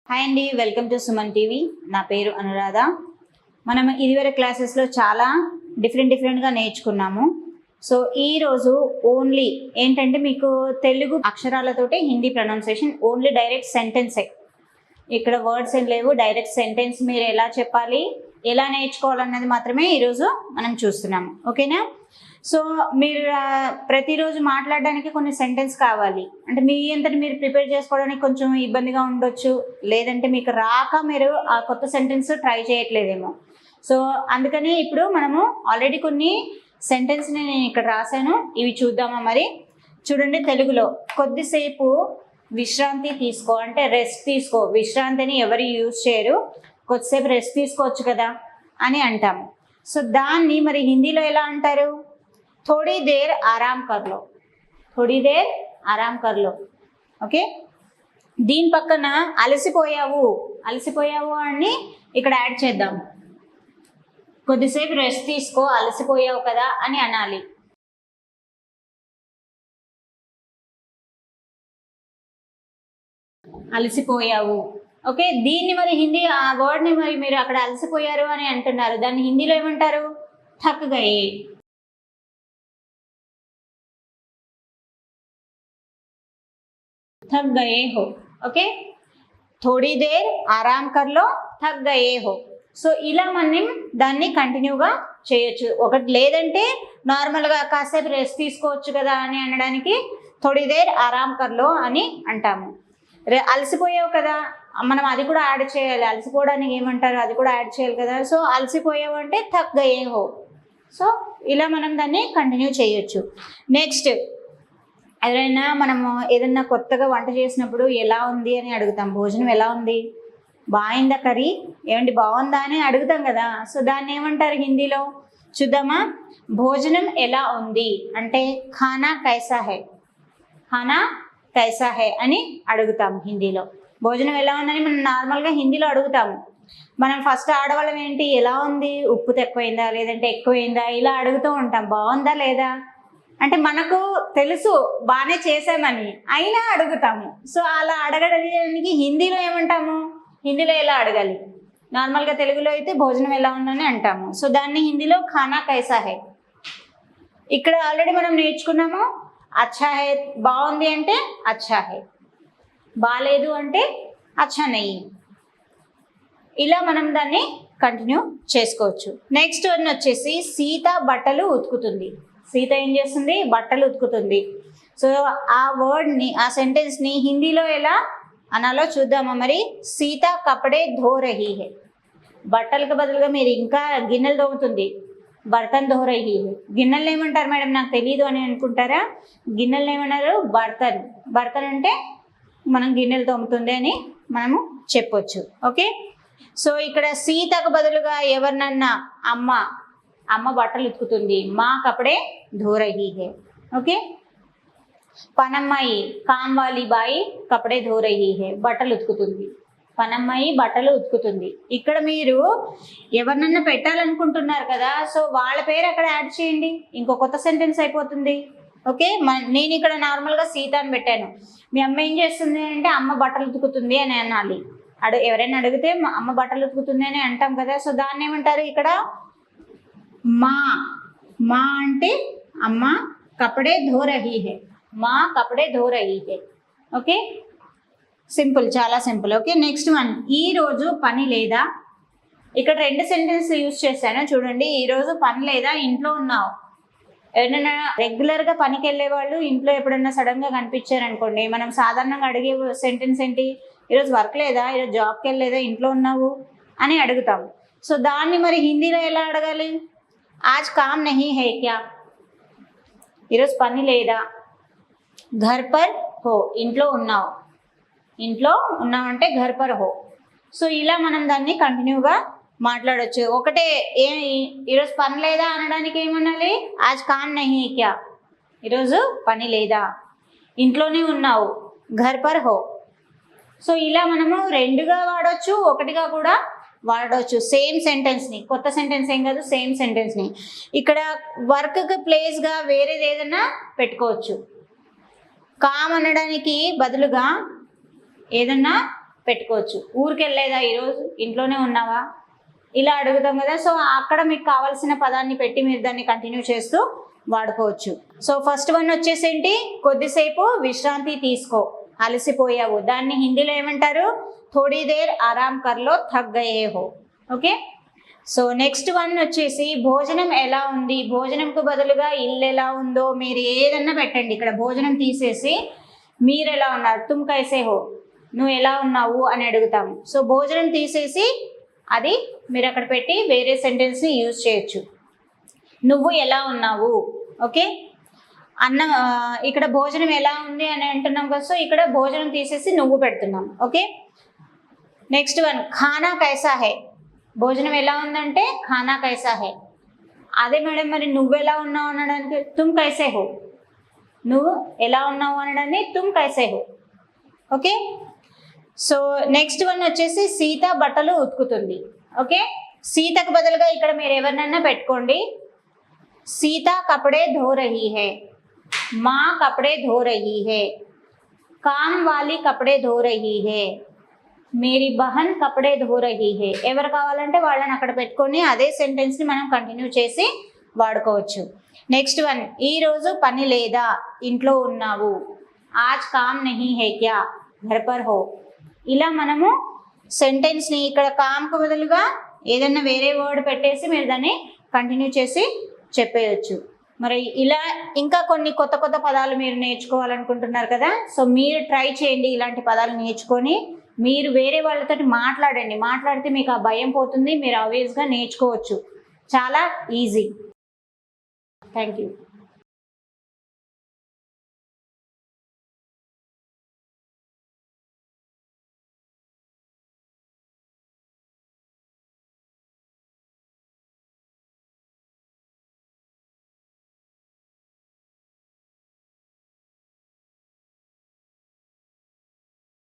Hi అండి, welcome to Suman TV. నా పేరు అనురాధ. మనం ఇదివరకు క్లాసెస్లో చాలా డిఫరెంట్గా నేర్చుకున్నాము. సో ఈరోజు ఓన్లీ ఏంటంటే మీకు తెలుగు అక్షరాలతోటి హిందీ ప్రొనౌన్సియేషన్, ఓన్లీ డైరెక్ట్ సెంటెన్సే. ఇక్కడ వర్డ్స్ ఏం లేవు, డైరెక్ట్ సెంటెన్స్ మీరు ఎలా చెప్పాలి, ఎలా నేర్చుకోవాలన్నది మాత్రమే ఈరోజు మనం చూస్తున్నాము. ఓకేనా? సో మీరు ప్రతిరోజు మాట్లాడడానికి కొన్ని సెంటెన్స్ కావాలి అంటే మీ అంతటి మీరు ప్రిపేర్ చేసుకోవడానికి కొంచెం ఇబ్బందిగా ఉండొచ్చు, లేదంటే మీకు రాక మీరు ఆ కొత్త సెంటెన్స్ ట్రై చేయట్లేదేమో. సో అందుకని ఇప్పుడు మనము ఆల్రెడీ కొన్ని సెంటెన్స్ని నేను ఇక్కడ రాశాను, ఇవి చూద్దామా మరి. చూడండి, తెలుగులో కొద్దిసేపు విశ్రాంతి తీసుకో అంటే రెస్ట్ తీసుకో. విశ్రాంతిని ఎవరు యూజ్ చేయరు, కొద్దిసేపు రెస్ట్ తీసుకోవచ్చు కదా అని అంటాము. సో దాన్ని మరి హిందీలో ఎలా అంటారు? थोड़ी देर आराम कर लो, थोड़ी देर आराम कर लो. ఓకే, దీని పక్కన అలసిపోయావు అని ఇక్కడ యాడ్ చేద్దాం. కొద్దిసేపు రెస్ట్ తీసుకో, అలసిపోయావు కదా అని అనాలి. అలసిపోయావు. ఓకే, దీన్ని మరి హిందీ ఆ వర్డ్ని మరి మీరు అక్కడ అలసిపోయారు అని అంటున్నారు, దాన్ని హిందీలో ఏమంటారు? థక్ గయే. थक गए हो. ఓకే, थोड़ी देर आराम कर लो, थक गए हो. సో ఇలా మనం దాన్ని కంటిన్యూగా చేయొచ్చు. ఒకటి లేదంటే నార్మల్గా కాసేపు రెస్ట్ తీసుకోవచ్చు కదా అని అనడానికి థోడీ దేర్ ఆరామ్ కర్లో అని అంటాము. అలసిపోయావు కదా, మనం అది కూడా యాడ్ చేయాలి. అలసిపోవడానికి ఏమంటారు, అది కూడా యాడ్ చేయాలి కదా. సో అలసిపోయావు అంటే థక్ గయే హో. సో ఇలా మనం దాన్ని కంటిన్యూ చేయొచ్చు. నెక్స్ట్, ఎవరైనా మనము ఏదన్నా కొత్తగా వంట చేసినప్పుడు ఎలా ఉంది అని అడుగుతాం. భోజనం ఎలా ఉంది, బాగుందా, కర్రీ ఏమండి బాగుందా అని అడుగుతాం కదా. సో దాన్ని ఏమంటారు హిందీలో చూద్దామా. భోజనం ఎలా ఉంది అంటే ఖానా కైసా హై, ఖానా కైసా హై అని అడుగుతాం హిందీలో. భోజనం ఎలా ఉందని మనం నార్మల్గా హిందీలో అడుగుతాము. మనం ఫస్ట్ ఆడవాళ్ళం ఏంటి, ఎలా ఉంది, ఉప్పు తక్కువైందా లేదంటే ఎక్కువైందా ఇలా అడుగుతూ ఉంటాం. బాగుందా లేదా అంటే మనకు తెలుసు బాగానే చేసామని, అయినా అడుగుతాము. సో అలా అడగడానికి హిందీలో ఏమంటాము, హిందీలో ఎలా అడగాలి? నార్మల్గా తెలుగులో అయితే భోజనం ఎలా ఉందని అంటాము. సో దాన్ని హిందీలో ఖానా కైసా హై. ఇక్కడ ఆల్రెడీ మనం నేర్చుకున్నాము, అచ్చా హై బాగుంది అంటే అచ్చా హై, బాగాలేదు అంటే అచ్చా నహీ. ఇలా మనం దాన్ని కంటిన్యూ చేసుకోవచ్చు. నెక్స్ట్ వన్ వచ్చేసి సీత బట్టలు ఉతుకుతుంది. సీత ఏం చేస్తుంది? బట్టలు ఉతుకుతుంది. సో ఆ వర్డ్ని, ఆ సెంటెన్స్ని హిందీలో ఎలా అనాలో చూద్దామా మరి. సీత కపడే ధో రహీ హై. బట్టలకు బదులుగా మీరు ఇంకా గిన్నెలు తోముతుంది, బర్తన్ ధో రహీ హై. గిన్నెలు ఏమంటారు మేడం, నాకు తెలియదు అని అనుకుంటారా? గిన్నెలు ఏమన్నారు? బర్తన్. బర్తన్ అంటే మనం గిన్నెలు తోముతుంది అని మనము చెప్పొచ్చు. ఓకే, సో ఇక్కడ సీతకు బదులుగా ఎవరినన్నా అమ్మ బట్టలు ఉతుకుతుంది, మా కపడే ధో రహీ హై. ఓకే, పనమ్మాయి కామ్వాలి బాయి కపడే ధో రహీ హై, బట్టలు ఉతుకుతుంది. పనమ్మాయి బట్టలు ఉతుకుతుంది. ఇక్కడ మీరు ఎవరినన్నా పెట్టాలనుకుంటున్నారు కదా, సో వాళ్ళ పేరు అక్కడ యాడ్ చేయండి, ఇంకో కొత్త సెంటెన్స్ అయిపోతుంది. ఓకే, నేను ఇక్కడ నార్మల్గా సీత అని పెట్టాను. మీ అమ్మ ఏం చేస్తుంది అంటే అమ్మ బట్టలు ఉతుకుతుంది అని అనాలి. ఎవరైనా అడిగితే అమ్మ బట్టలు ఉతుకుతుంది అని అంటాం కదా. సో దాన్ని ఏమంటారు ఇక్కడ? మా అంటే అమ్మ కపడే ధో రహీ హై, మా కపడే ధో రహీ హై. ఓకే, సింపుల్, చాలా సింపుల్. ఓకే, నెక్స్ట్ వన్, ఈ రోజు పని లేదా. ఇక్కడ రెండు సెంటెన్స్ యూజ్ చేశాను చూడండి. ఈ రోజు పని లేదా, ఇంట్లో ఉన్నావు. ఎవరైనా రెగ్యులర్గా పనికి వెళ్ళే వాళ్ళు ఇంట్లో ఎప్పుడైనా సడన్గా కనిపించారనుకోండి, మనం సాధారణంగా అడిగే సెంటెన్స్ ఏంటి? ఈరోజు వర్క్ లేదా, ఈరోజు జాబ్కి వెళ్ళలేదా, ఇంట్లో ఉన్నావు అని అడుగుతాం. సో దాన్ని మరి హిందీలో ఎలా అడగాలి? ఆజ్ కామ్ నహీ హై క్యా, ఈరోజు పని లేదా. ఘర్ పర్ హో, ఇంట్లో ఉన్నావు అంటే ఘర్ పర్ హో. సో ఇలా మనం దాన్ని కంటిన్యూగా మాట్లాడవచ్చు. ఒకటే ఈరోజు పని లేదా అనడానికి ఏమనాలి? ఆజ్ కామ్ నహీ క్యా, ఈరోజు పని లేదా. ఇంట్లోనే ఉన్నావు, ఘర్ పర్ హో. సో ఇలా మనము రెండుగా వాడవచ్చు, ఒకటిగా కూడా వాడవచ్చు. సేమ్ సెంటెన్స్ని, కొత్త సెంటెన్స్ ఏం కాదు, సేమ్ సెంటెన్స్ని. ఇక్కడ వర్క్కి ప్లేస్గా వేరేది ఏదైనా పెట్టుకోవచ్చు. కామ్ అనడానికి బదులుగా ఏదన్నా పెట్టుకోవచ్చు. ఊరికి వెళ్ళలేదా ఈరోజు, ఇంట్లోనే ఉన్నావా, ఇలా అడుగుతాం కదా. సో అక్కడ మీకు కావాల్సిన పదాన్ని పెట్టి మీరు దాన్ని కంటిన్యూ చేస్తూ వాడుకోవచ్చు. సో ఫస్ట్ వన్ వచ్చేసి ఏంటి, కొద్దిసేపు విశ్రాంతి తీసుకో, అలసిపోయావు. దాన్ని హిందీలో ఏమంటారు, థోడీ దేర్ ఆరామ్ కర్లో థక్ గయే హో. ఓకే. సో నెక్స్ట్ వన్ వచ్చేసి భోజనం ఎలా ఉంది. భోజనంకు బదులుగా ఇల్లు ఎలా ఉందో మీరు ఏదన్నా పెట్టండి. ఇక్కడ భోజనం తీసేసి మీరు ఎలా ఉన్నారు, తుమ్ కైసే హో, నువ్వు ఎలా ఉన్నావు అని అడుగుతాము. సో భోజనం తీసేసి అది మీరు అక్కడ పెట్టి వేరే సెంటెన్స్ని యూజ్ చేయొచ్చు. నువ్వు ఎలా ఉన్నావు. ఓకే. అన్నం ఇక్కడ భోజనం ఎలా ఉంది అని అంటున్నాం కదా. సో ఇక్కడ భోజనం తీసేసి నువ్వు పెడుతున్నాం. ఓకే. నెక్స్ట్ వన్ ఖానా కైసా హై. భోజనం ఎలా ఉందంటే ఖానా కైసా హై. అదే మేడం మరి నువ్వు ఎలా ఉన్నావు అనడానికి తుమ్ కైసే హో, నువ్వు ఎలా ఉన్నావు అనడాన్ని తుమ్ కైసే హో. ఓకే. సో నెక్స్ట్ వన్ వచ్చేసి సీత బట్టలు ఉతుకుతుంది. ఓకే. సీతకు బదులుగా ఇక్కడ మీరు ఎవరినైనా పెట్టుకోండి. సీత కపడే ధో రహీ హై, మా కపడే ధో రహీ హై, కామ్ వాలి కపడే ధో రహీ హై, మేరీ బహన్ కపడే ధో రహీ హై. ఎవరు కావాలంటే వాళ్ళని అక్కడ పెట్టుకొని అదే సెంటెన్స్ని మనం కంటిన్యూ చేసి వాడుకోవచ్చు. నెక్స్ట్ వన్ ఈరోజు పని లేదా, ఇంట్లో ఉన్నావు. ఆజ్ కామ్ నహీ హై క్యా, ఘర్ పర్ హో. ఇలా మనము సెంటెన్స్ని ఇక్కడ కామ్కు బదులుగా ఏదన్నా వేరే వర్డ్ పెట్టేసి మీరు దాన్ని కంటిన్యూ చేసి చెప్పేయచ్చు. మరి ఇలా ఇంకా కొన్ని కొత్త కొత్త పదాలు మీరు నేర్చుకోవాలనుకుంటున్నారు కదా. సో మీరు ట్రై చేయండి, ఇలాంటి పదాలు నేర్చుకొని మీరు వేరే వాళ్ళతో మాట్లాడండి. మాట్లాడితే మీకు ఆ భయం పోతుంది, మీరు ఆబ్వియస్గా నేర్చుకోవచ్చు. చాలా ఈజీ. Thank you.